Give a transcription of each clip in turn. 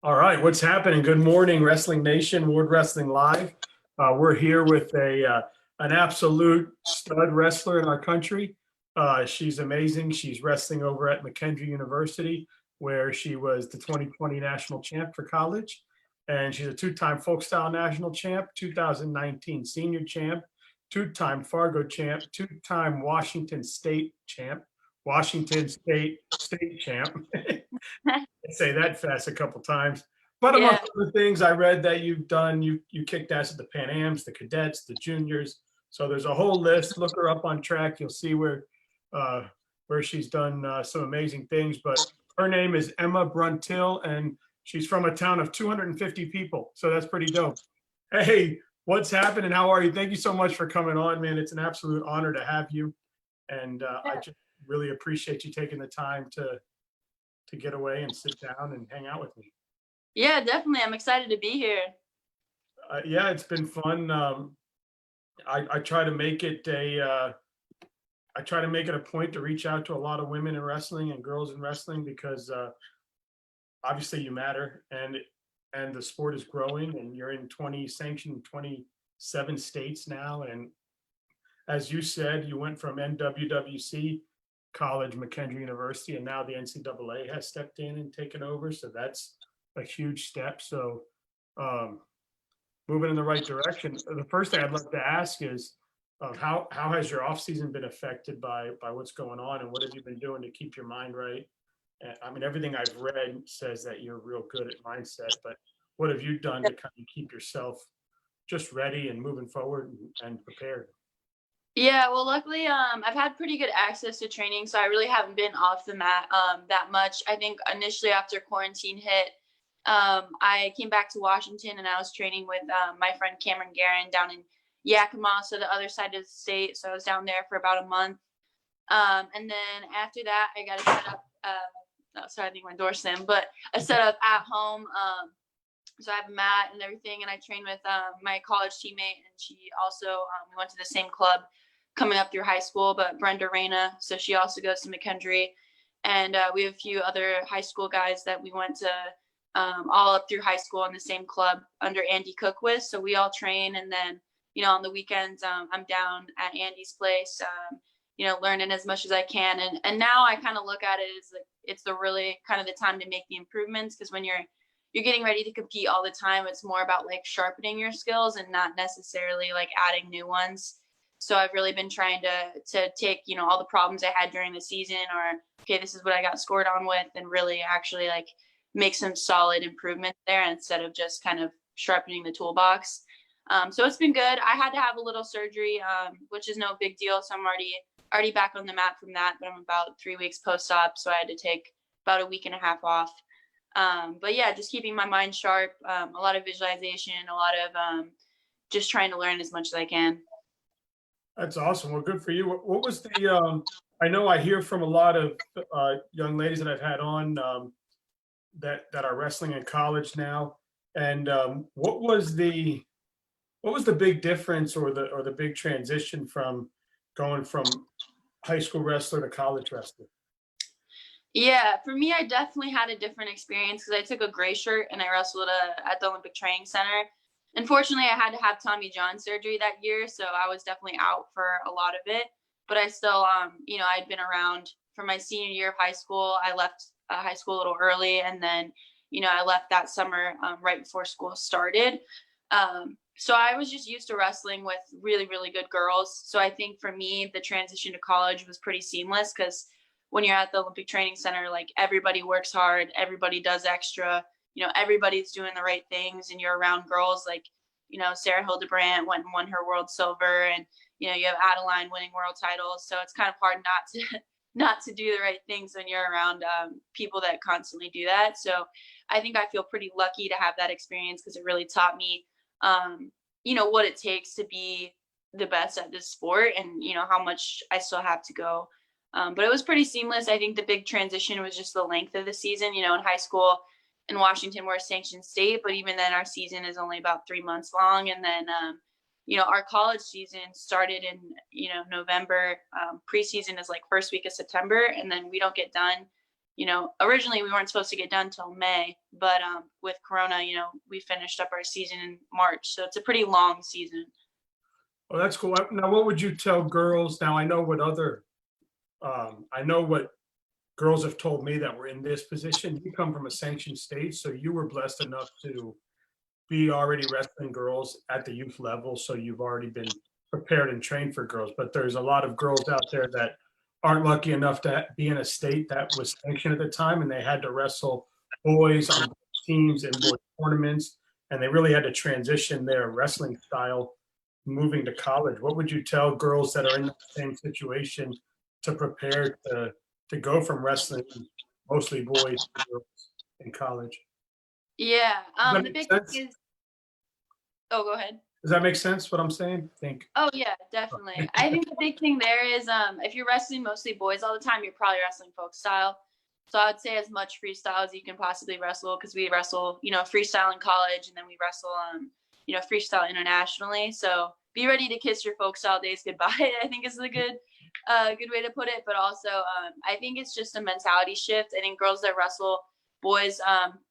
All right, what's happening? Good morning, Wrestling Nation, World Wrestling Live. We're here with an absolute stud wrestler in our country. She's amazing. She's wrestling over at McKendree University, where she was the 2020 national champ for college. And she's a two-time folkstyle national champ, 2019 senior champ, two-time Fargo champ, two-time Washington State champ, Washington State champ. Say that fast a couple times. But amongst Yeah, other things, I read that you've done, you kicked ass at the Pan Ams, the cadets, the juniors. So there's a whole list. Look her up on track. You'll see uh, where she's done some amazing things. But her name is Emma Bruntil, and she's from a town of 250 people. So that's pretty dope. Hey, what's happening? How are you? Thank you so much for coming on, man. It's an absolute honor to have you. And I yeah, just really appreciate you taking the time to get away and sit down and hang out with me. yeah, definitely. I'm excited to be here. Yeah, it's been fun. I try to make it I try to make it a point to reach out to a lot of women in wrestling and girls in wrestling because obviously you matter and the sport is growing and you're in 20 sanctioned 27 states now. And as you said, you went from NWWC College, McKendree University, and now the NCAA has stepped in and taken over. So that's a huge step. So um, moving in the right direction. The first thing I'd like to ask is how has your off season been affected by what's going on, and what have you been doing to keep your mind right? And, I mean, everything I've read says that you're real good at mindset, but what have you done to kind of keep yourself just ready and moving forward and prepared? Yeah, well, luckily, I've had pretty good access to training, so I really haven't been off the mat that much. I think initially after quarantine hit, I came back to Washington and I was training with my friend Cameron Guerin down in Yakima, so the other side of the state. So I was down there for about a month, and then after that, I got to set up. Oh, sorry, I think my door slammed, but I set up at home. So I have a mat and everything, and I train with my college teammate, and she also we went to the same club coming up through high school, but Brenda Reyna, so she also goes to McKendree, and we have a few other high school guys that we went to all up through high school in the same club under Andy Cook with. So we all train, and then on the weekends I'm down at Andy's place, learning as much as I can, and now I kind of look at it as like it's the really kind of the time to make the improvements, because when you're getting ready to compete all the time, it's more about like sharpening your skills and not necessarily like adding new ones. So I've really been trying to take all the problems I had during the season, or okay, this is what I got scored on with, and really actually like make some solid improvements there instead of just kind of sharpening the toolbox. So it's been good. I had to have a little surgery, which is no big deal, so I'm already back on the mat from that, but I'm about 3 weeks post-op, so I had to take about a week and a half off. But yeah, just keeping my mind sharp, a lot of visualization, a lot of just trying to learn as much as I can. That's awesome. Well, good for you. What was the? I know I hear from a lot of young ladies that I've had on that are wrestling in college now. And what was the big difference or the big transition from going from high school wrestler to college wrestler? Yeah, for me, I definitely had a different experience because I took a gray shirt and I wrestled at the Olympic Training Center. Unfortunately, I had to have Tommy John surgery that year, so I was definitely out for a lot of it. But I still, I'd been around for my senior year of high school. I left high school a little early, and then, I left that summer right before school started. So I was just used to wrestling with really, really good girls. So I think for me, the transition to college was pretty seamless because when you're at the Olympic Training Center, like everybody works hard, everybody does extra, everybody's doing the right things, and you're around girls like, Sarah Hildebrandt went and won her world silver, and you have Adeline winning world titles. So it's kind of hard not to not to do the right things when you're around people that constantly do that. So I think I feel pretty lucky to have that experience because it really taught me, what it takes to be the best at this sport, and how much I still have to go. But it was pretty seamless. I think the big transition was just the length of the season. In high school in Washington, we're a sanctioned state, but even then our season is only about 3 months long. And then, our college season started in, November. Preseason is like first week of September, and then we don't get done originally we weren't supposed to get done till May, but with Corona, we finished up our season in March. So it's a pretty long season. Oh, that's cool. Now, what would you tell girls? Now, I know what girls have told me that were in this position. You come from a sanctioned state, so you were blessed enough to be already wrestling girls at the youth level. So you've already been prepared and trained for girls. But there's a lot of girls out there that aren't lucky enough to be in a state that was sanctioned at the time, and they had to wrestle boys on teams and boys tournaments, and they really had to transition their wrestling style moving to college. What would you tell girls that are in the same situation to prepare to go from wrestling mostly boys to girls in college? Yeah. Does that The make big sense? thing is, oh, go ahead. Does that make sense what I'm saying? I think. Oh yeah, definitely. I think the big thing there is if you're wrestling mostly boys all the time, you're probably wrestling folk style. So I would say as much freestyle as you can possibly wrestle, because we wrestle, freestyle in college, and then we wrestle freestyle internationally. So be ready to kiss your folk style days goodbye, I think is a good way to put it. But also I think it's just a mentality shift. I think girls that wrestle boys,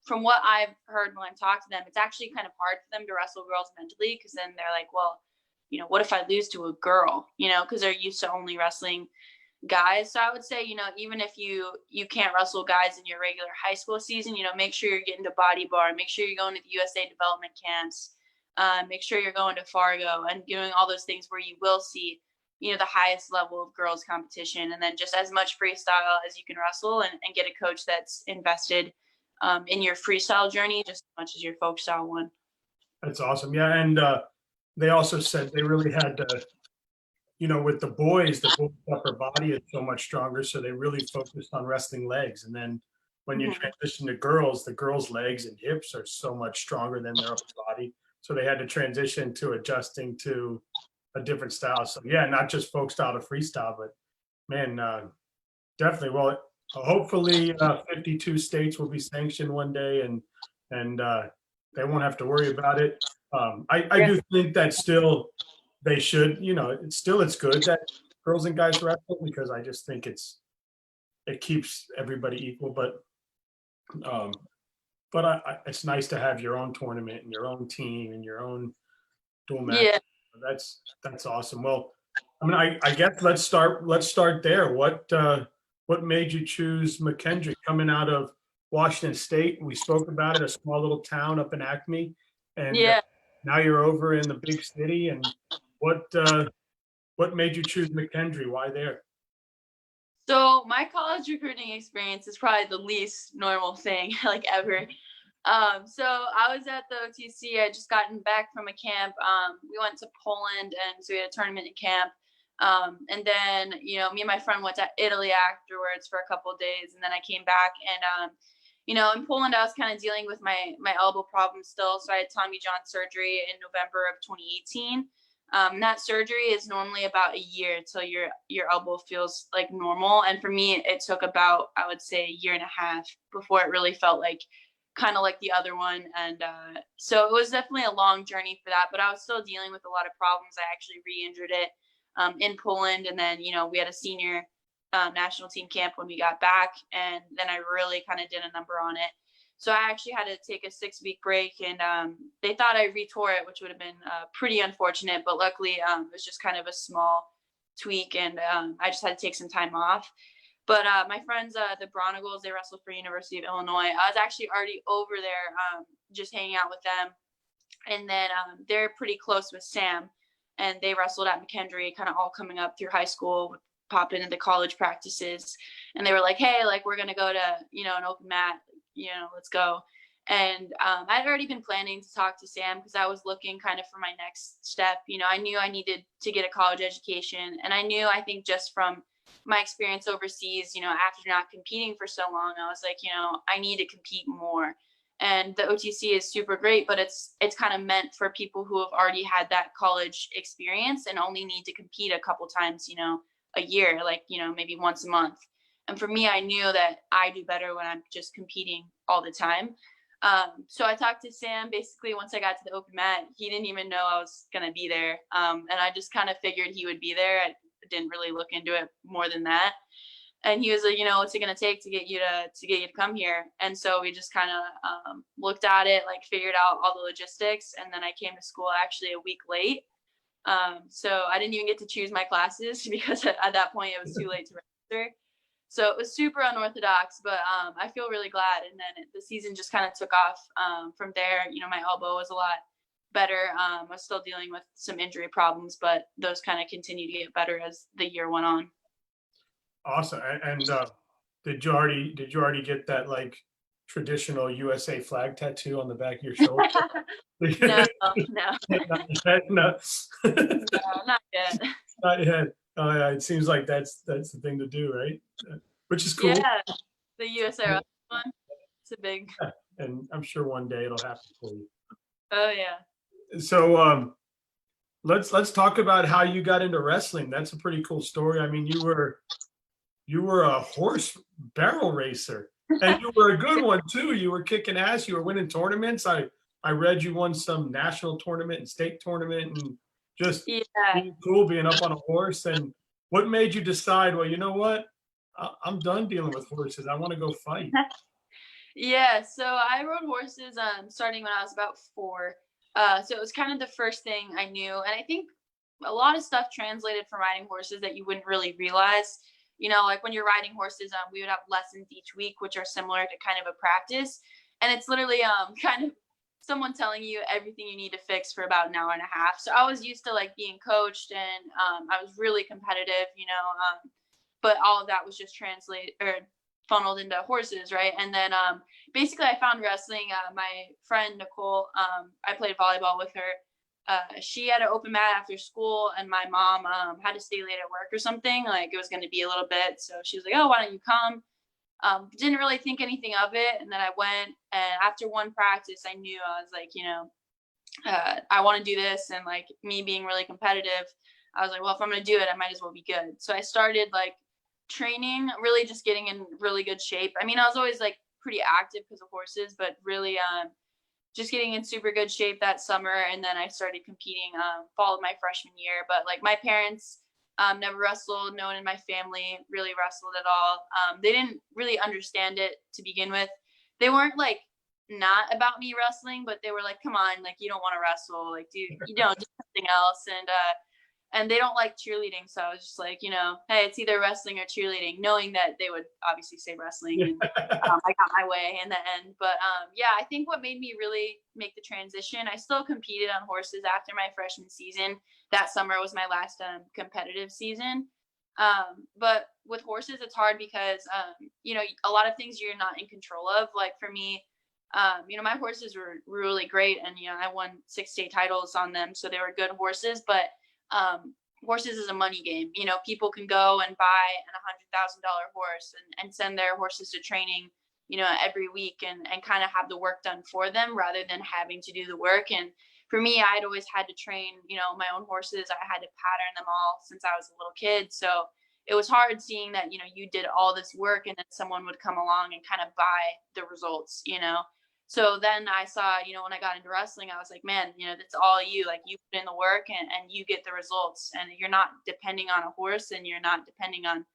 from what I've heard when I've talked to them, it's actually kind of hard for them to wrestle girls mentally, because then they're like, well, what if I lose to a girl, because they're used to only wrestling guys. So I would say, even if you can't wrestle guys in your regular high school season, make sure you're getting to body bar, make sure you're going to the USA development camps, make sure you're going to Fargo and doing all those things where you will see, the highest level of girls competition, and then just as much freestyle as you can wrestle, and get a coach that's invested in your freestyle journey just as much as your folk style one. That's awesome. Yeah. And they also said they really had to, with the boys upper body is so much stronger. So they really focused on wrestling legs. And then when you transition to girls, the girls' legs and hips are so much stronger than their upper body. So they had to transition to adjusting to a different style. So yeah, not just folk style to freestyle, but man, definitely. Well, hopefully 52 states will be sanctioned one day, and they won't have to worry about it. I do think that still they should, it's good that girls and guys wrestle, because I just think it keeps everybody equal. But it's nice to have your own tournament and your own team and your own dual match. Yeah. That's awesome. Well, I mean, I guess let's start there. What made you choose McKendree coming out of Washington State? We spoke about it, a small little town up in Acme, and Yeah. now you're over in the big city. And what made you choose McKendree? Why there? So my college recruiting experience is probably the least normal thing like ever. So I was at the OTC. I just gotten back from a camp. We went to Poland, and so we had a tournament in camp. And then, me and my friend went to Italy afterwards for a couple of days, and then I came back, and in Poland I was kind of dealing with my elbow problem still. So I had Tommy John surgery in November of 2018. That surgery is normally about a year till your elbow feels like normal. And for me, it took about, I would say, a year and a half before it really felt like kind of like the other one. And so it was definitely a long journey for that, but I was still dealing with a lot of problems. I actually re-injured it in Poland. And then, we had a senior national team camp when we got back, and then I really kind of did a number on it. So I actually had to take a 6-week break, and they thought I retore it, which would have been pretty unfortunate. But luckily, it was just kind of a small tweak, and I just had to take some time off. But my friends, the Bruntil, they wrestled for University of Illinois. I was actually already over there just hanging out with them. And then they're pretty close with Sam, and they wrestled at McKendree, kind of all coming up through high school, popped into the college practices. And they were like, hey, like, we're going to go to, an open mat, let's go. And I'd already been planning to talk to Sam, because I was looking kind of for my next step. I knew I needed to get a college education. And I think just from my experience overseas, after not competing for so long, I was like, I need to compete more. And the OTC is super great, but it's kind of meant for people who have already had that college experience and only need to compete a couple times, a year, like, maybe once a month. And for me, I knew that I do better when I'm just competing all the time. So I talked to Sam basically once I got to the open mat. He didn't even know I was going to be there. And I just kind of figured he would be there. I didn't really look into it more than that. And he was like, what's it going to take to get you to come here? And so we just kind of looked at it, like figured out all the logistics. And then I came to school actually a week late. So I didn't even get to choose my classes because at that point it was too late to register. So it was super unorthodox, but I feel really glad. And then the season just kind of took off from there. My elbow was a lot better. I was still dealing with some injury problems, but those kind of continued to get better as the year went on. Awesome. And did you already get that like traditional USA flag tattoo on the back of your shoulder? No. Not yet, no. No, not yet. Not yet. Oh, yeah, it seems like that's the thing to do, right? Which is cool. Yeah, the USA one. It's a big. Yeah, and I'm sure one day it'll happen for you. Oh yeah. So let's talk about how you got into wrestling. That's a pretty cool story. I mean, you were a horse barrel racer, and you were a good one too. You were kicking ass. You were winning tournaments. I read you won some national tournament and state tournament, and just being cool being up on a horse. And what made you decide, well, you know what? I'm done dealing with horses. I want to go fight. Yeah, so I rode horses starting when I was about 4. So it was kind of the first thing I knew. And I think a lot of stuff translated from riding horses that you wouldn't really realize. Like when you're riding horses, we would have lessons each week, which are similar to kind of a practice. And it's literally kind of someone telling you everything you need to fix for about an hour and a half. So I was used to like being coached, and I was really competitive, but all of that was just funneled into horses, right? And then basically I found wrestling. My friend Nicole, I played volleyball with her. She had an open mat after school, and my mom had to stay late at work or something. Like it was going to be a little bit, so she was like, "Oh, why don't you come?" Didn't really think anything of it, and then I went. And after one practice, I knew I was like, I want to do this. And like me being really competitive, I was like, well, if I'm going to do it, I might as well be good. So I started like training, really just getting in really good shape. I mean, I was always like pretty active because of horses, but really just getting in super good shape that summer. And then I started competing fall of my freshman year. But like my parents never wrestled. No one in my family really wrestled at all. They didn't really understand it to begin with. They weren't like not about me wrestling, but they were like, come on, like you don't want to wrestle, like do something else. And they don't like cheerleading, so I was just like, hey, it's either wrestling or cheerleading, knowing that they would obviously say wrestling. And I got my way in the end. But yeah, I think what made me really make the transition, I still competed on horses after my freshman season. That summer was my last competitive season. But with horses, it's hard because a lot of things you're not in control of. Like for me, my horses were really great, and I won 6 state titles on them, so they were good horses. But horses is a money game. People can go and buy an $100,000 horse and send their horses to training, every week and kind of have the work done for them rather than having to do the work. And for me, I'd always had to train, my own horses. I had to pattern them all since I was a little kid. So it was hard seeing that, you did all this work and then someone would come along and kind of buy the results. So then I saw, when I got into wrestling, I was like, man, that's all you, like you put in the work and you get the results, and you're not depending on a horse and you're not depending on,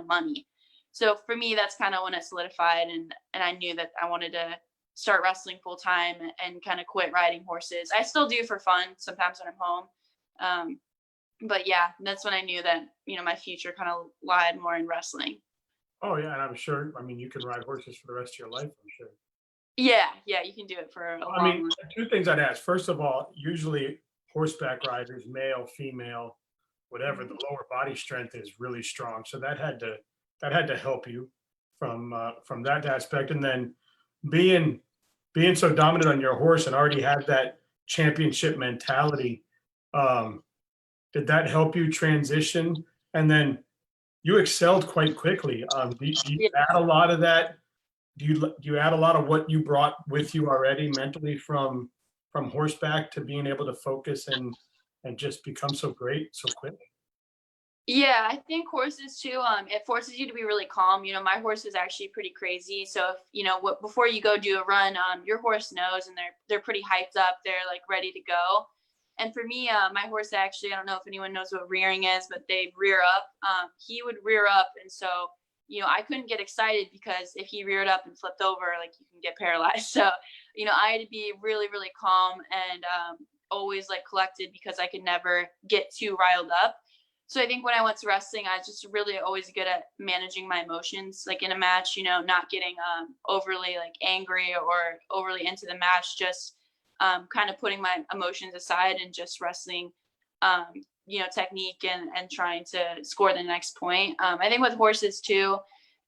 money. So for me, that's kind of when it solidified, and I knew that I wanted to start wrestling full time and kind of quit riding horses. I still do for fun sometimes when I'm home. But yeah, that's when I knew that, my future kind of lied more in wrestling. Oh yeah. And I'm sure, I mean, you can ride horses for the rest of your life, I'm sure. Yeah, you can do it for a long time. 2 things I'd ask. First of all, usually horseback riders, male, female, whatever, the lower body strength is really strong. So that had to help you from that aspect. And then being so dominant on your horse and already have that championship mentality, did that help you transition? And then you excelled quite quickly. Do you add a lot of that? Do you add a lot of what you brought with you already mentally from horseback to being able to focus and just become so great so quick? Yeah, I think horses too, it forces you to be really calm. My horse is actually pretty crazy. So if, before you go do a run, your horse knows, and they're pretty hyped up. They're like ready to go. And for me, my horse actually, I don't know if anyone knows what rearing is, but they rear up. He would rear up. And so I couldn't get excited because if he reared up and flipped over, like you can get paralyzed. So, I had to be really, really calm and always like collected because I could never get too riled up. So I think when I went to wrestling, I was just really always good at managing my emotions, like in a match, not getting overly like angry or overly into the match, just kind of putting my emotions aside and just wrestling, technique and trying to score the next point. I think with horses too,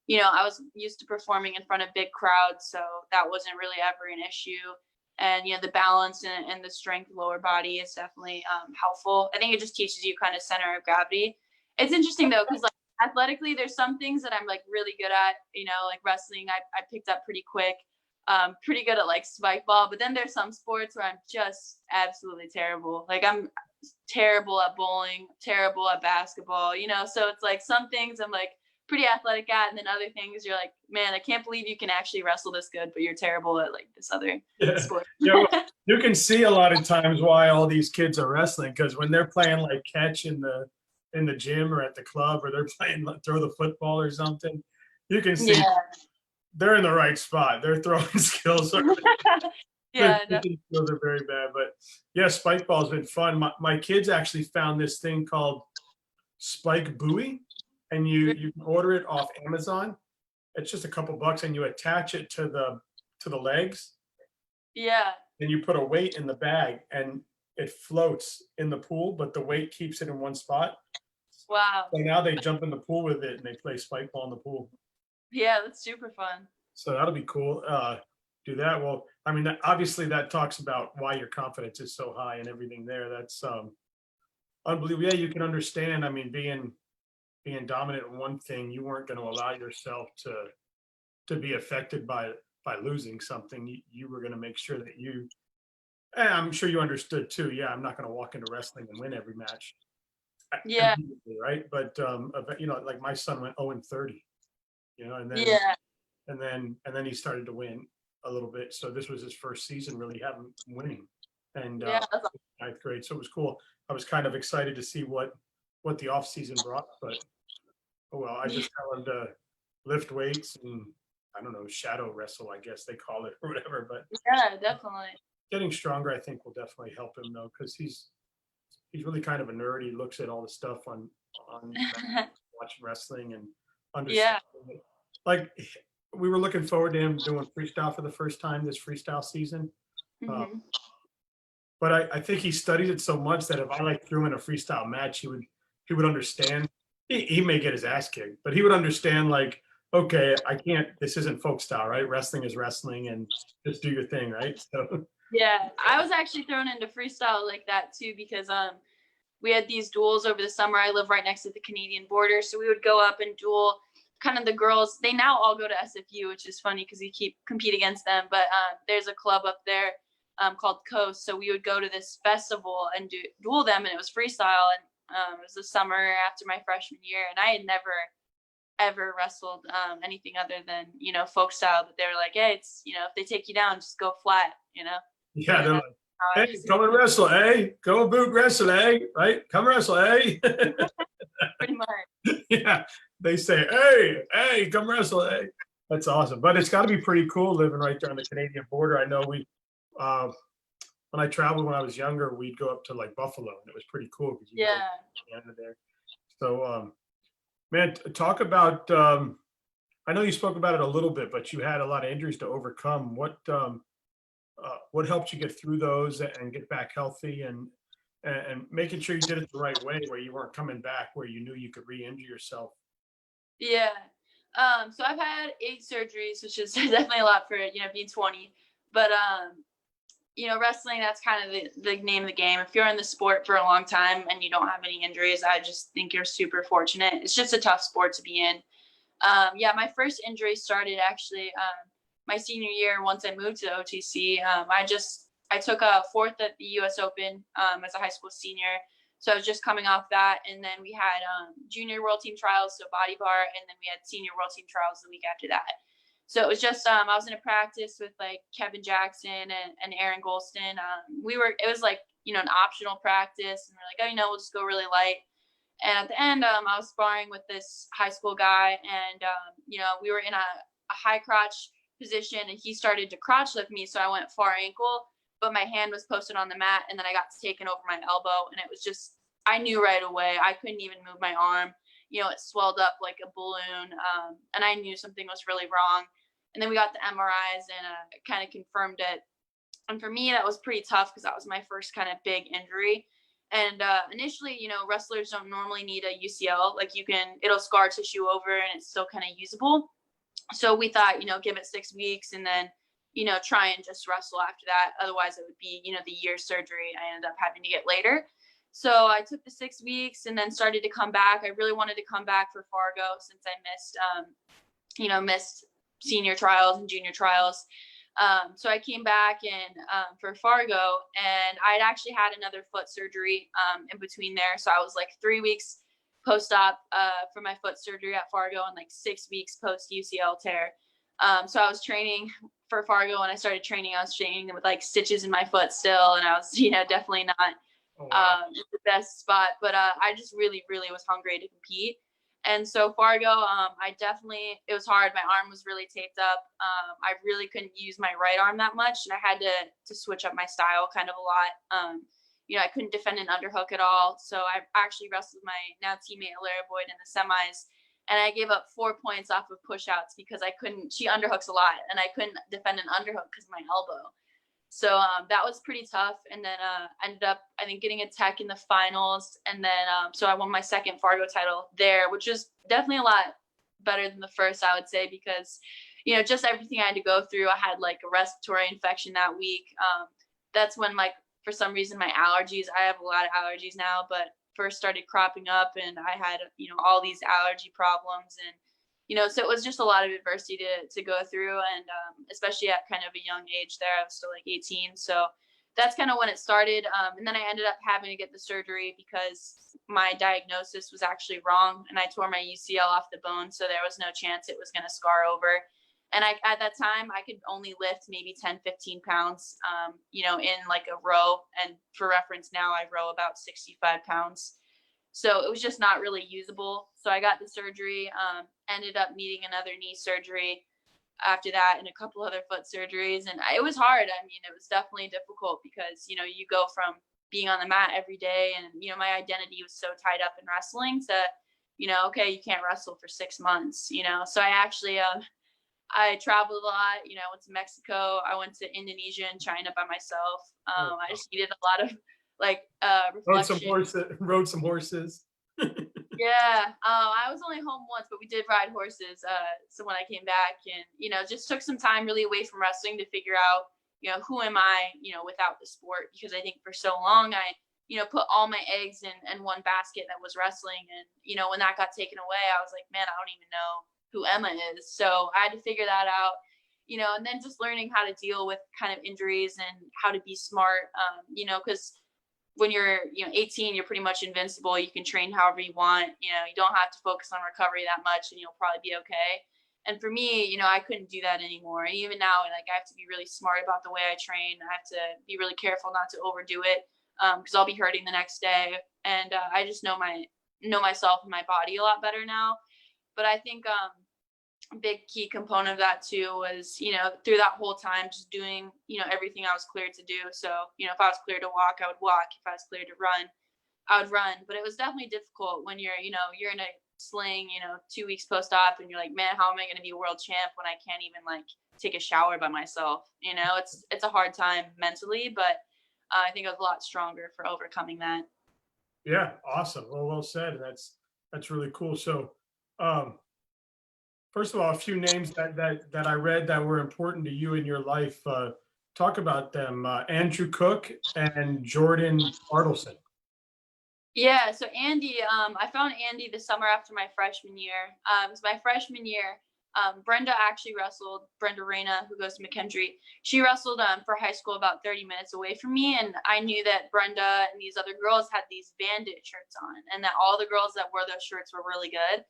I was used to performing in front of big crowds, so that wasn't really ever an issue. And the balance and the strength lower body is definitely helpful. I think it just teaches you kind of center of gravity. It's interesting though, because like athletically, there's some things that I'm like really good at. Like wrestling, I picked up pretty quick. Pretty good at like spike ball, but then there's some sports where I'm just absolutely terrible. Like I'm terrible at bowling, terrible at basketball. So it's like some things I'm like pretty athletic at, and then other things you're like, man, I can't believe you can actually wrestle this good, but you're terrible at like this other sport. Well, you can see a lot of times why all these kids are wrestling, because when they're playing like catch in the gym or at the club, or they're playing throw the football or something, you can see they're in the right spot. Their throwing skills are skills are very bad. But yeah, spike ball's been fun. My kids actually found this thing called spike buoy, and you can order it off Amazon. It's just a couple bucks, and you attach it to the legs. Yeah. And you put a weight in the bag, and it floats in the pool, but the weight keeps it in one spot. Wow. So now they jump in the pool with it and they play spike ball in the pool. Yeah, that's super fun. So that'll be cool. Do that. Well, I mean, obviously that talks about why your confidence is so high and everything there. That's unbelievable. Yeah, you can understand. I mean, being dominant in one thing, you weren't going to allow yourself to be affected by losing something. You were going to make sure that and I'm sure you understood too. Yeah, I'm not going to walk into wrestling and win every match. Yeah. Right. But like my son went 0-30, and then and then he started to win a little bit. So this was his first season really having winning, and ninth grade. So it was cool. I was kind of excited to see what the off season brought, but oh well. I just tell him to lift weights and I don't know, shadow wrestle, I guess they call it, or whatever. But yeah, definitely getting stronger, I think, will definitely help him though, because he's really kind of a nerd. He looks at all the stuff on watching wrestling and understanding it. Like we were looking forward to him doing freestyle for the first time this freestyle season. But I think he studied it so much that if I like threw him in a freestyle match, he would understand. He may get his ass kicked, but he would understand like, okay, this isn't folk style, right? Wrestling is wrestling, and just do your thing, right? So yeah, I was actually thrown into freestyle like that too, because we had these duels over the summer. I live right next to the Canadian border, so we would go up and duel kind of the girls. They now all go to SFU, which is funny because we compete against them, but there's a club up there called Coast, so we would go to this festival and duel them, and it was freestyle, and it was the summer after my freshman year, and I had never ever wrestled anything other than folk style, but they were like, hey, it's if they take you down, just go flat. Yeah, they're like, hey, come and wrestle, eh? Go and boot wrestle, eh? Right? Come wrestle, eh? Pretty much. Yeah, they say, hey, come wrestle, eh? That's awesome. But it's got to be pretty cool living right there on the Canadian border. I know when I traveled when I was younger, we'd go up to like Buffalo, and it was pretty cool because you go Canada there. So, man, talk about. I know you spoke about it a little bit, but you had a lot of injuries to overcome. What helped you get through those and get back healthy and making sure you did it the right way, where you weren't coming back where you knew you could re-injure yourself? Yeah. So I've had 8 surgeries, which is definitely a lot for being 20. But wrestling, that's kind of the name of the game. If you're in the sport for a long time and you don't have any injuries, I just think you're super fortunate. It's just a tough sport to be in. My first injury started actually my senior year. Once I moved to OTC, I took a 4th at the US Open as a high school senior. So I was just coming off that, and then we had junior world team trials, so body bar, and then we had senior world team trials the week after that. So it was just I was in a practice with like Kevin Jackson and Aaron Golston. It was like an optional practice, and we're like, we'll just go really light. And at the end, I was sparring with this high school guy, and we were in a high crotch position, and he started to crotch lift me, so I went far ankle, but my hand was posted on the mat, and then I got taken over my elbow, and it was just, I knew right away. I couldn't even move my arm. It swelled up like a balloon, and I knew something was really wrong. And then we got the MRIs, and kind of confirmed it. And for me, that was pretty tough because that was my first kind of big injury. And initially, wrestlers don't normally need a UCL. Like it'll scar tissue over and it's still kind of usable. So we thought, give it 6 weeks and then, try and just wrestle after that. Otherwise, it would be, the year surgery I ended up having to get later. So I took the 6 weeks and then started to come back. I really wanted to come back for Fargo since I missed senior trials and junior trials. So I came back for Fargo, and I'd actually had another foot surgery in between there. So I was like 3 weeks post-op for my foot surgery at Fargo and like 6 weeks post-UCL tear. So I was training for Fargo. When I started training, I was training with like stitches in my foot still, and I was, definitely not the best spot. But I just really, really was hungry to compete. And so Fargo, it was hard. My arm was really taped up. I really couldn't use my right arm that much, and I had to switch up my style kind of a lot. I couldn't defend an underhook at all. So I actually wrestled my now teammate Alara Boyd in the semis, and I gave up 4 points off of push-outs because she underhooks a lot, and I couldn't defend an underhook because of my elbow. So that was pretty tough. And then ended up, I think, getting a tech in the finals. And then so I won my second Fargo title there, which was definitely a lot better than the first, I would say, because, just everything I had to go through. I had like a respiratory infection that week. That's when, like, for some reason, my allergies, I have a lot of allergies now, but first started cropping up, and I had, all these allergy problems. And so it was just a lot of adversity to go through. And especially at kind of a young age there, I was still like 18. So that's kind of when it started. And then I ended up having to get the surgery because my diagnosis was actually wrong, and I tore my UCL off the bone. So there was no chance it was going to scar over. And at that time, I could only lift maybe 10, 15 pounds, in like a row. And for reference, now I row about 65 pounds. So it was just not really usable. So I got the surgery, ended up needing another knee surgery after that, and a couple other foot surgeries. And it was hard. I mean, it was definitely difficult because, you go from being on the mat every day, and, my identity was so tied up in wrestling to, okay, you can't wrestle for 6 months, So I actually, I traveled a lot, I went to Mexico, I went to Indonesia and China by myself. I just needed a lot of reflection. Rode some horses. Yeah. I was only home once, but we did ride horses. So when I came back, and, just took some time really away from wrestling to figure out, who am I, without the sport? Because I think for so long I, put all my eggs in one basket that was wrestling. And, when that got taken away, I was like, man, I don't even know who Emma is. So I had to figure that out, and then just learning how to deal with kind of injuries and how to be smart, because when you're 18, you're pretty much invincible. You can train however you want. You don't have to focus on recovery that much, and you'll probably be okay. And for me, I couldn't do that anymore. And even now, like, I have to be really smart about the way I train. I have to be really careful not to overdo it, because I'll be hurting the next day. And I just know myself and my body a lot better now. But I think a big key component of that too was, through that whole time, just doing, everything I was cleared to do. So, if I was cleared to walk, I would walk. If I was cleared to run, I would run. But it was definitely difficult when you're in a sling, 2 weeks post-op, and you're like, man, how am I going to be a world champ when I can't even like take a shower by myself? It's a hard time mentally, but I think I was a lot stronger for overcoming that. Yeah. Awesome. Well said. That's really cool. So, first of all, a few names that I read that were important to you in your life. Talk about them. Andrew Cook and Jordan Bartleson. Yeah, so Andy, I found Andy the summer after my freshman year. It was my freshman year. Brenda actually wrestled, Brenda Reyna, who goes to McKendree. She wrestled for high school about 30 minutes away from me, and I knew that Brenda and these other girls had these bandit shirts on, and that all the girls that wore those shirts were really good.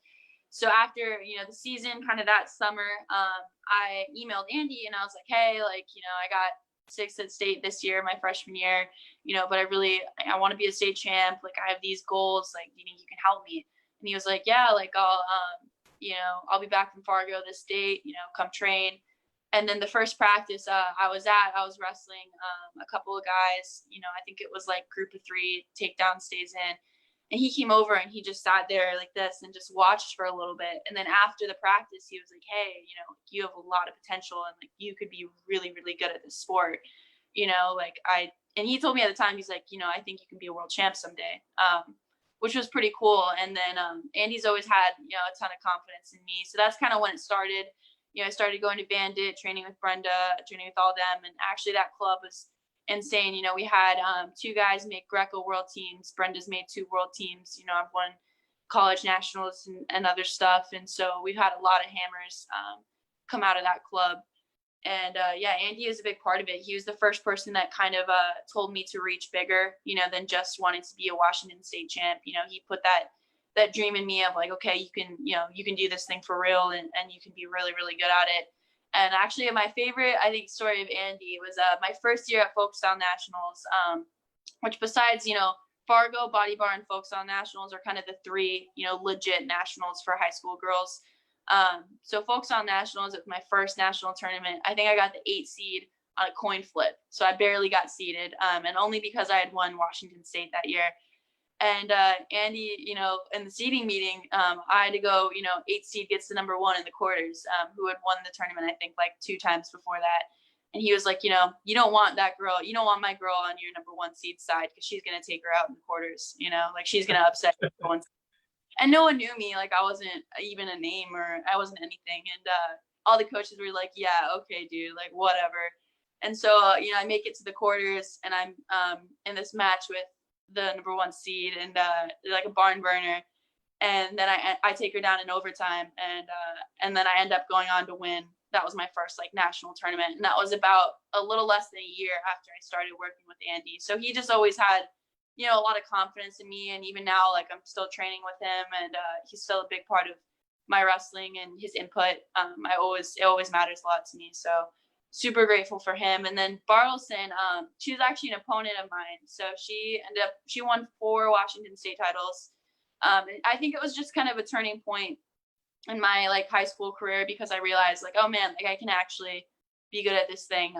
So after, the season, kind of that summer, I emailed Andy, and I was like, hey, like, I got sixth at state this year, my freshman year, but I want to be a state champ. Like, I have these goals. Like, do you think you can help me? And he was like, yeah, like I'll be back from Fargo this date, come train. And then the first practice I was wrestling a couple of guys, I think it was like group of 3 takedown stays in. And he came over and he just sat there like this and just watched for a little bit. And then after the practice, he was like, hey, you have a lot of potential and like you could be really, really good at this sport. And he told me at the time, he's like, I think you can be a world champ someday, which was pretty cool. And then Andy's always had, a ton of confidence in me. So that's kind of when it started. I started going to Bandit, training with Brenda, training with all them. And actually that club was insane. We had 2 guys make Greco world teams. Brenda's made 2 world teams. I've won college nationals and other stuff. And so we've had a lot of hammers come out of that club. And Andy is a big part of it. He was the first person that kind of told me to reach bigger, than just wanting to be a Washington State champ. He put that dream in me of like, okay, you can do this thing for real and you can be really, really good at it. And actually my favorite, I think, story of Andy was my first year at Folkstyle Nationals, which besides, Fargo, Body Bar, and Folkstyle Nationals are kind of the 3, legit nationals for high school girls. So Folkstyle Nationals was my first national tournament. I think I got the 8th seed on a coin flip. So I barely got seeded, and only because I had won Washington State that year. And Andy, in the seeding meeting, I had to go, 8th seed gets the number 1 in the quarters, who had won the tournament, I think, like 2 times before that. And he was like, you don't want that girl. You don't want my girl on your number 1 seed side because she's going to take her out in the quarters, like she's going to upset everyone. And no one knew me. Like, I wasn't even a name or I wasn't anything. And all the coaches were like, yeah, okay, dude, like whatever. And so, I make it to the quarters and I'm in this match with the number 1 seed and like a barn burner. And then I take her down in overtime and then I end up going on to win. That was my first like national tournament. And that was about a little less than a year after I started working with Andy. So he just always had, a lot of confidence in me. And even now, like I'm still training with him and he's still a big part of my wrestling and his input. It always matters a lot to me. So super grateful for him. And then Bartleson, she was actually an opponent of mine. So she won 4 Washington State titles. I think it was just kind of a turning point in my like high school career because I realized like, oh man, like I can actually be good at this thing.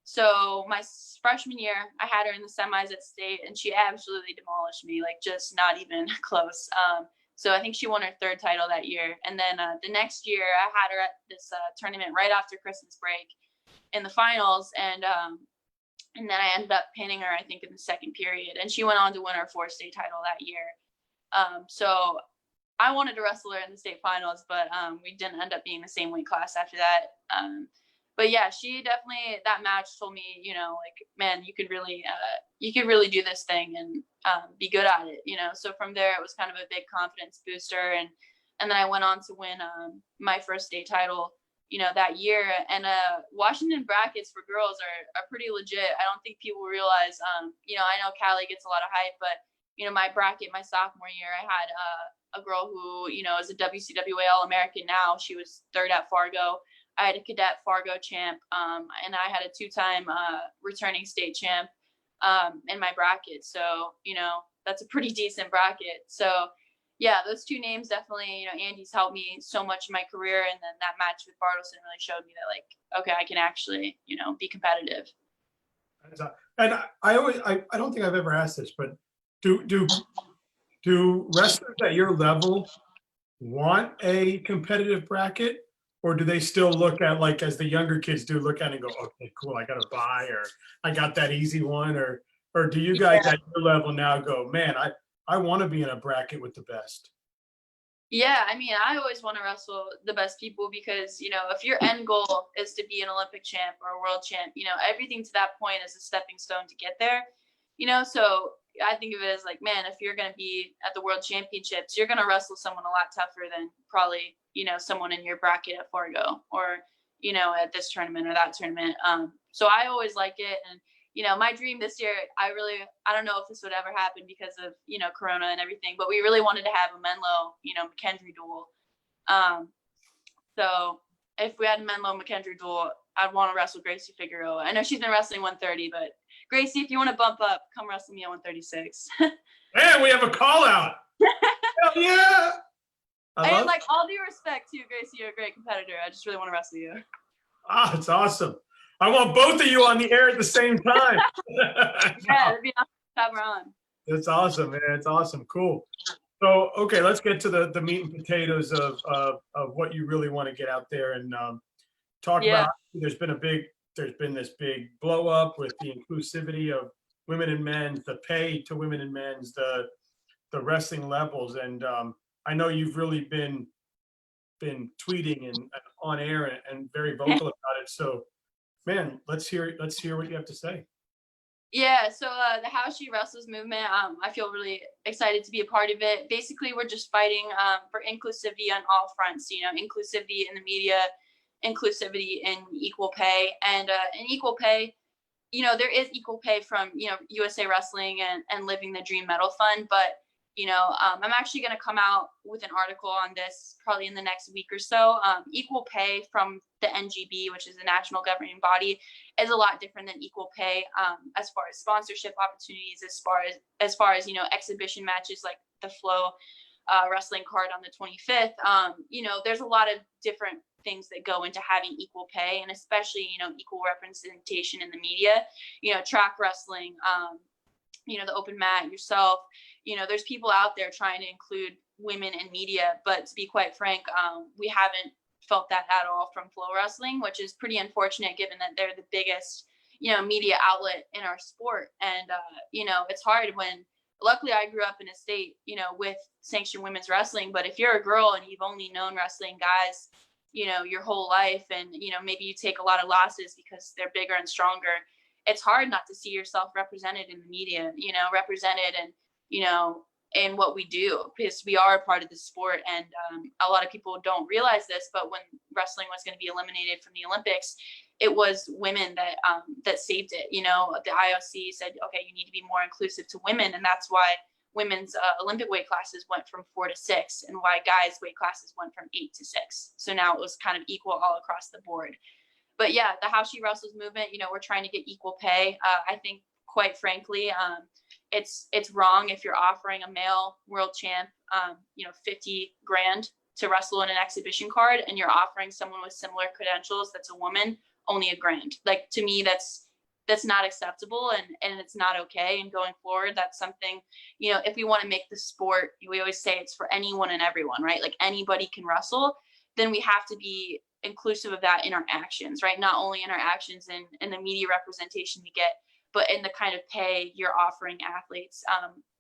So my freshman year, I had her in the semis at state and she absolutely demolished me, like just not even close. So I think she won her 3rd title that year. And then the next year I had her at this tournament right after Christmas break in the finals. And then I ended up pinning her, I think, in the 2nd period. And she went on to win her 4th state title that year. So I wanted to wrestle her in the state finals, but we didn't end up being the same weight class after that. But yeah, she definitely, that match told me, like, man, you could really do this thing and be good at it, So from there, it was kind of a big confidence booster. And then I went on to win my 1st state title, that year. And Washington brackets for girls are pretty legit. I don't think people realize, I know Callie gets a lot of hype, but, my bracket, my sophomore year, I had a girl who, is a WCWA All-American now. She was 3rd at Fargo. I had a cadet Fargo champ, and I had a 2-time returning state champ in my bracket. So, that's a pretty decent bracket. So, yeah, those 2 names definitely, Andy's helped me so much in my career. And then that match with Bartleson really showed me that, like, okay, I can actually, be competitive. And I don't think I've ever asked this, but do wrestlers at your level want a competitive bracket? Or do they still look at, like, as the younger kids do, look at it and go, okay, cool, I got to buy, or I got that easy one, or do you guys at your level now go, man, I want to be in a bracket with the best? Yeah, I mean, I always want to wrestle the best people because, if your end goal is to be an Olympic champ or a world champ, everything to that point is a stepping stone to get there, so I think of it as like, man, if you're going to be at the world championships, you're going to wrestle someone a lot tougher than probably, someone in your bracket at Fargo or, at this tournament or that tournament. So I always like it. And, my dream this year, I don't know if this would ever happen because of, Corona and everything, but we really wanted to have a Menlo, McKendree duel. So if we had a Menlo McKendree duel, I'd want to wrestle Gracie Figueroa. I know she's been wrestling 130, but Gracie, if you want to bump up, come wrestle me at 136. Man, we have a call out. Hell yeah. And like all due respect to you, Gracie, you're a great competitor. I just really want to wrestle you. Ah, it's awesome. I want both of you on the air at the same time. Yeah, it'd be awesome to have her on. It's awesome, man. It's awesome. Cool. So, okay, let's get to the meat and potatoes of what you really want to get out there and talk about. There's been this big blow up with the inclusivity of women and men, the pay to women and men's, the wrestling levels, and I know you've really been tweeting and on air and very vocal about it. So, man, let's hear what you have to say. Yeah, so the How She Wrestles movement, I feel really excited to be a part of it. Basically, we're just fighting for inclusivity on all fronts, you know, inclusivity in the media, inclusivity in equal pay, and in equal pay, you know, there is equal pay from, you know, USA Wrestling and Living the Dream Medal Fund, but you know, I'm actually going to come out with an article on this probably in the next week or so. Equal pay from the NGB, which is the national governing body, is a lot different than equal pay as far as sponsorship opportunities, as far as you know, exhibition matches like the Flow wrestling card on the 25th. You know, there's a lot of different things that go into having equal pay, and especially, you know, equal representation in the media. You know, track wrestling, you know, the open mat, yourself, you know, there's people out there trying to include women in media, but to be quite frank, we haven't felt that at all from Flow Wrestling, which is pretty unfortunate given that they're the biggest, you know, media outlet in our sport. And, you know, it's hard when, luckily I grew up in a state, you know, with sanctioned women's wrestling, but if you're a girl and you've only known wrestling guys, you know, your whole life, and, you know, maybe you take a lot of losses because they're bigger and stronger, it's hard not to see yourself represented in the media, you know, represented and, you know, in what we do, because we are a part of the sport. And a lot of people don't realize this, but when wrestling was going to be eliminated from the Olympics, it was women that saved it. You know, the IOC said, okay, you need to be more inclusive to women. And that's why women's Olympic weight classes went from 4 to 6, and why guys' weight classes went from 8 to 6. So now it was kind of equal all across the board. But yeah, the How She Wrestles movement, you know, we're trying to get equal pay. I think, quite frankly, it's wrong if you're offering a male world champ, you know, 50 grand to wrestle in an exhibition card, and you're offering someone with similar credentials that's a woman only $1,000. Like, to me, that's not acceptable, and it's not okay. And going forward, that's something, you know, if we want to make the sport, we always say it's for anyone and everyone, right? Like, anybody can wrestle. Then we have to be inclusive of that in our actions, right? Not only in our actions and in the media representation we get, but in the kind of pay you're offering athletes,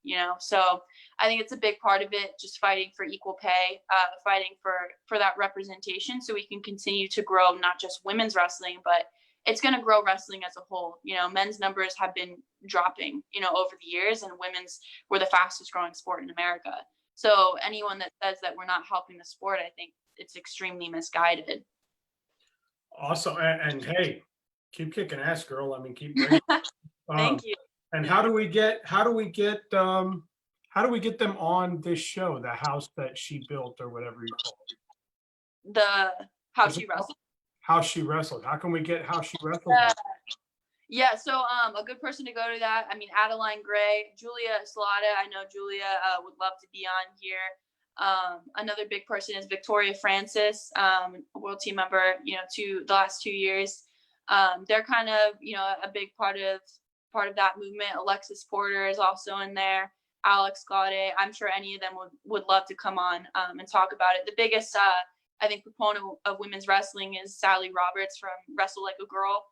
you know. So I think it's a big part of it, just fighting for equal pay, fighting for that representation, so we can continue to grow not just women's wrestling, but it's going to grow wrestling as a whole. You know, men's numbers have been dropping, you know, over the years, and women's were the fastest growing sport in America. So anyone that says that we're not helping the sport, I think it's extremely misguided. Awesome. And hey, keep kicking ass, girl. I mean, keep bringing. Thank you. And how do we get them on this show, the house that she built, or whatever you call it? The How She Wrestled. How She Wrestled. How can we get How She Wrestled? Yeah, so a good person to go to that, I mean, Adeline Gray, Julia Salata. I know Julia would love to be on here. Another big person is Victoria Francis, world team member, you know, the last 2 years. They're kind of, you know, a big part of that movement. Alexis Porter is also in there. Alex Gaudet. I'm sure any of them would love to come on and talk about it. The biggest, I think, proponent of women's wrestling is Sally Roberts from Wrestle Like a Girl.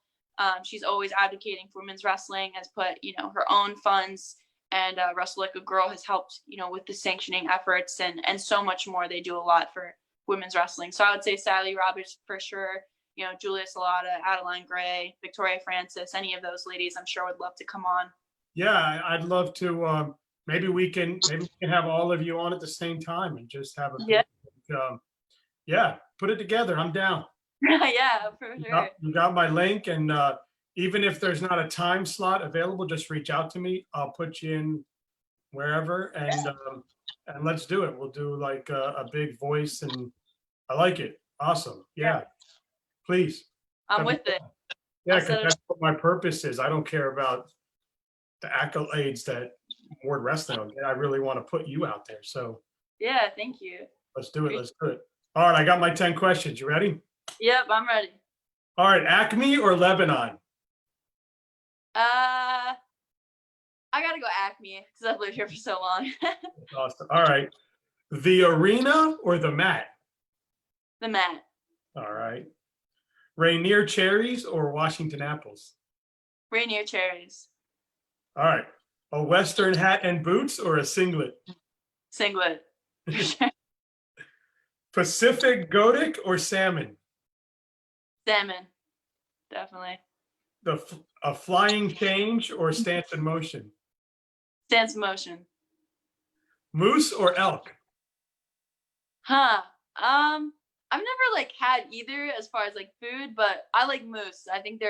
She's always advocating for women's wrestling, has put, you know, her own funds, and Wrestle Like a Girl has helped, you know, with the sanctioning efforts and so much more. They do a lot for women's wrestling. So I would say Sally Roberts for sure. You know, Julia Salata, Adeline Gray, Victoria Francis, any of those ladies, I'm sure would love to come on. Yeah, I'd love to. Maybe we can have all of you on at the same time and just have a put it together. I'm down. Yeah, for sure. You got my link, and even if there's not a time slot available, just reach out to me. I'll put you in wherever, and let's do it. We'll do like a big voice, and I like it. Awesome. Yeah. Please. I'm with it. Yeah, I'll because set it that's what my purpose is. I don't care about the accolades that Ward Wrestling will get. I really want to put you out there. So Yeah, thank you. let's do it. Let's do it. All right, I got my 10 questions. You ready? Yep, I'm ready. All right, Acme or Lebanon? I gotta go Acme because I've lived here for so long. Awesome. All right, the arena or the mat? The mat. All right. Rainier cherries or Washington apples? Rainier cherries. All right. A Western hat and boots or a singlet? Singlet. For sure. Pacific Godic or salmon? Salmon. Definitely. A flying change or stance in motion? Stance in motion. Moose or elk? Huh. I've never like had either as far as like food, but I like moose. I think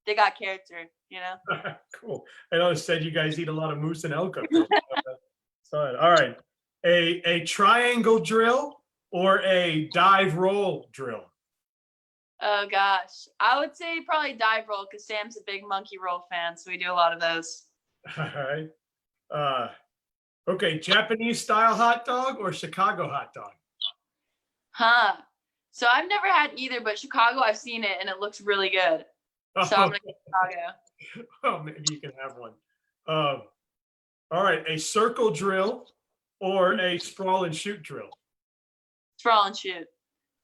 they got character, you know? Cool. I know it said you guys eat a lot of moose and elk up there. Sorry. All right. A triangle drill or a dive roll drill? Oh gosh. I would say probably dive roll because Sam's a big monkey roll fan, so we do a lot of those. All right. Okay. Japanese style hot dog or Chicago hot dog? Huh. So I've never had either, but Chicago, I've seen it and it looks really good. So I'm gonna go Chicago. Oh, maybe you can have one. All right. A circle drill or a sprawl and shoot drill? Sprawl and shoot.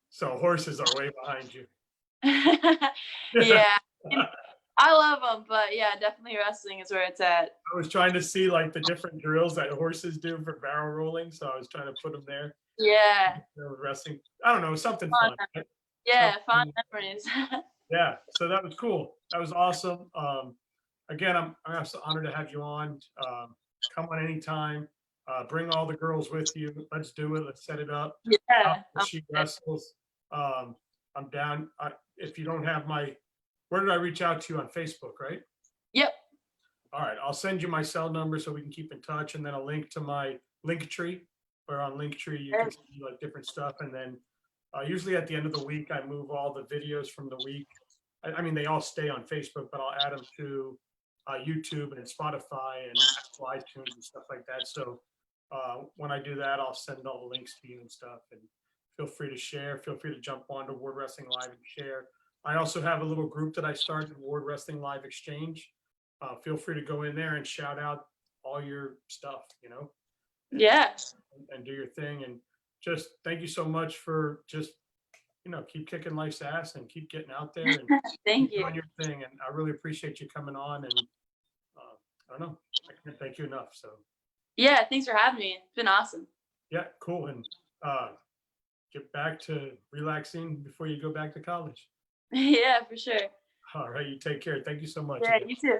So horses are way behind you. Yeah. I love them, but yeah, definitely wrestling is where it's at. I was trying to see like the different drills that horses do for barrel rolling, so I was trying to put them there. Yeah. Wrestling. I don't know, something fun. Right? Yeah, fun memories. Yeah, so that was cool. That was awesome. Again, I'm so honored to have you on. Come on anytime. Bring all the girls with you. Let's do it. Let's set it up. Yeah. She wrestles. I'm down. If you don't have where did I reach out to you on Facebook, right? Yep. All right, I'll send you my cell number so we can keep in touch, and then a link to my Linktree. Where on Linktree you can see like different stuff, and then usually at the end of the week I move all the videos from the week. I mean, they all stay on Facebook, but I'll add them to YouTube and Spotify and Apple iTunes and stuff like that. So when I do that, I'll send all the links to you and stuff. And feel free to share. Feel free to jump on to Ward Wrestling Live and share. I also have a little group that I started, Ward Wrestling Live Exchange. Feel free to go in there and shout out all your stuff, you know. Yeah. And do your thing. And just thank you so much for just, you know, keep kicking life's ass and keep getting out there and Thank you. doing your thing. And I really appreciate you coming on. And I don't know, I can't thank you enough. So yeah, thanks for having me. It's been awesome. yeah, cool. And get back to relaxing before you go back to college. Yeah, for sure. All right, you take care. Thank you so much. Yeah, you too.